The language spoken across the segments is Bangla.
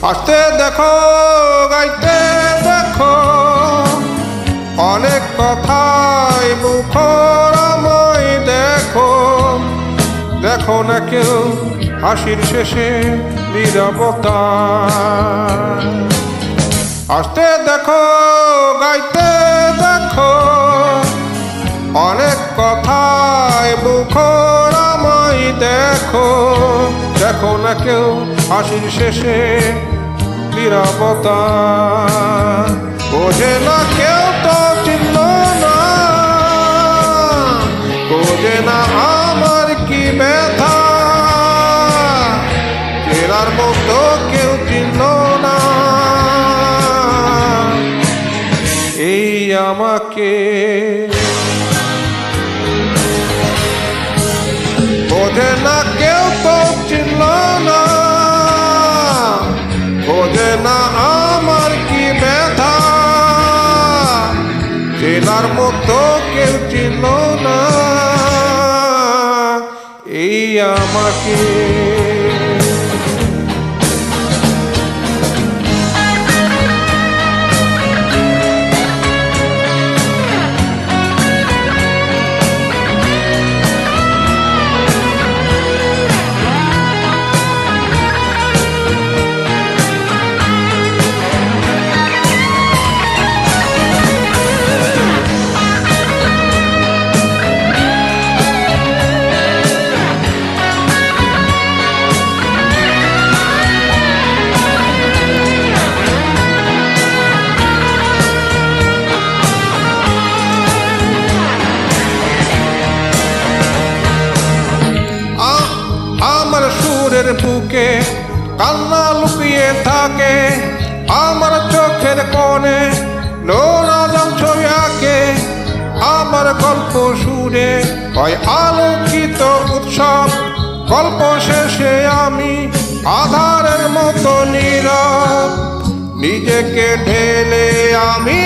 হাসতে দেখো, গাইতে দেখো, অনেক কথাই মুখরময় দেখো। দেখো না কেউ হাসির শেষে নীরবতা। হাসতে দেখো, গাইতে দেখো, অনেক কথাই মুখরময় দেখো। দেখো না কেউ হাসির শেষে নীরবতা। বোঝে না কেউ তো চিনল না, বোঝে না আমার কি ব্যথা। চেনার মতো কেউ চিনল না এই আমাকে। বোঝে না কেউ তো চিনল না, বোঝে না আমার কি ব্যথা। চেনার মতো কেউ চিনল না এই আমাকে। বুকে কান্না লুকিয়ে থাকে, আমার চোখের কোণে নোনা জল ছবি আঁকে। আমার গল্প সুরে হয় আলোকিত উৎসব, গল্প শেষে আমি আধারের মতো নীরব। নিজেকে ঢেলে আমি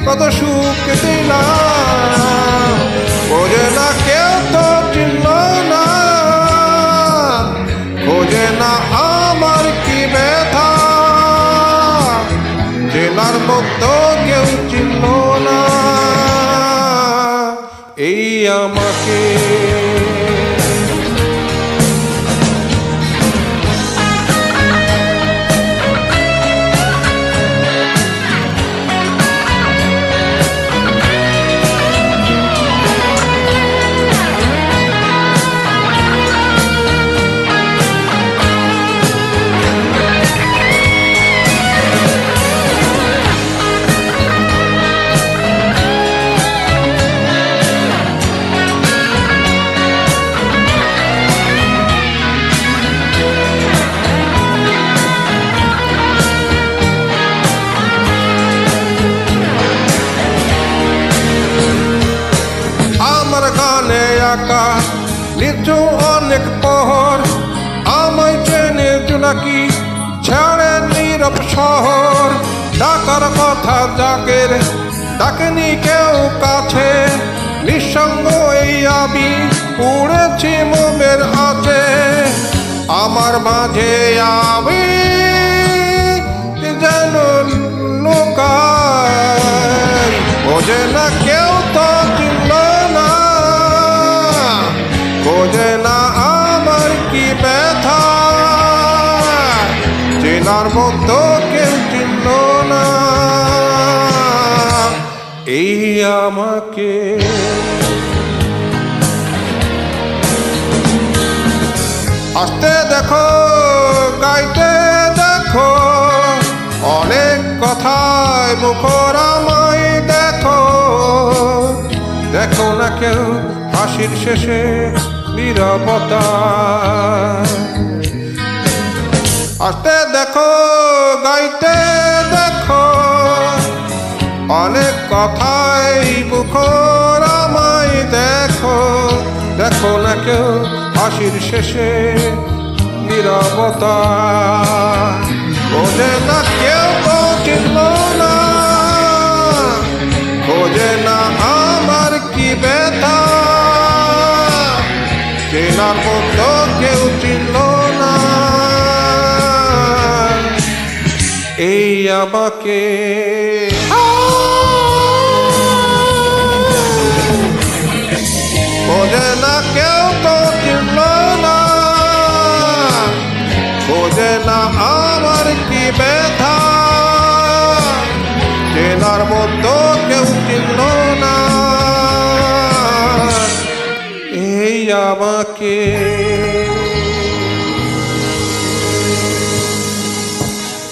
কত সুখ দিলাম, বোঝে না কেউ তো চিনল না, বোঝে না আমার কি ব্যথা। চেনার মতো কেউ চিনল না এই আমাকে। নিচু অনেক পহর আমায় চেনে জোনাকি ছেড়ে নীরব শহর। ডাকার কথা জাগের ডাকেনি কেউ কাছে, নিঃসঙ্গ এই আমি উড়েছি মোমের আছে। আমার মাঝে আমি যেন লোকাই, বোঝে না কেউ তো চিনল না, বোঝে না আমার কি ব্যথা। চেনার মতো কেউ চিনল না এই আমাকে। হাসতে দেখো, গাইতে দেখো, অনেক কথায় মুখরময় দেখো। দেখো না কেউ হাসির শেষে নীরবতা। হাসতে দেখো, গাইতে দেখো, অনেক কথাই মুখরময় দেখো। দেখো না কেউ হাসির শেষে নীরবতা। বোঝে না কেউ তো চিনল না, বোঝে না আমার কি ব্যথা। চেনার মতো কেউ চিনল না আমাকে বোঝে না কেউ তো চিনল না, বোঝে না আমার কি ব্যথা, চেনার মতো কেউ চিনল না এই আমাকে।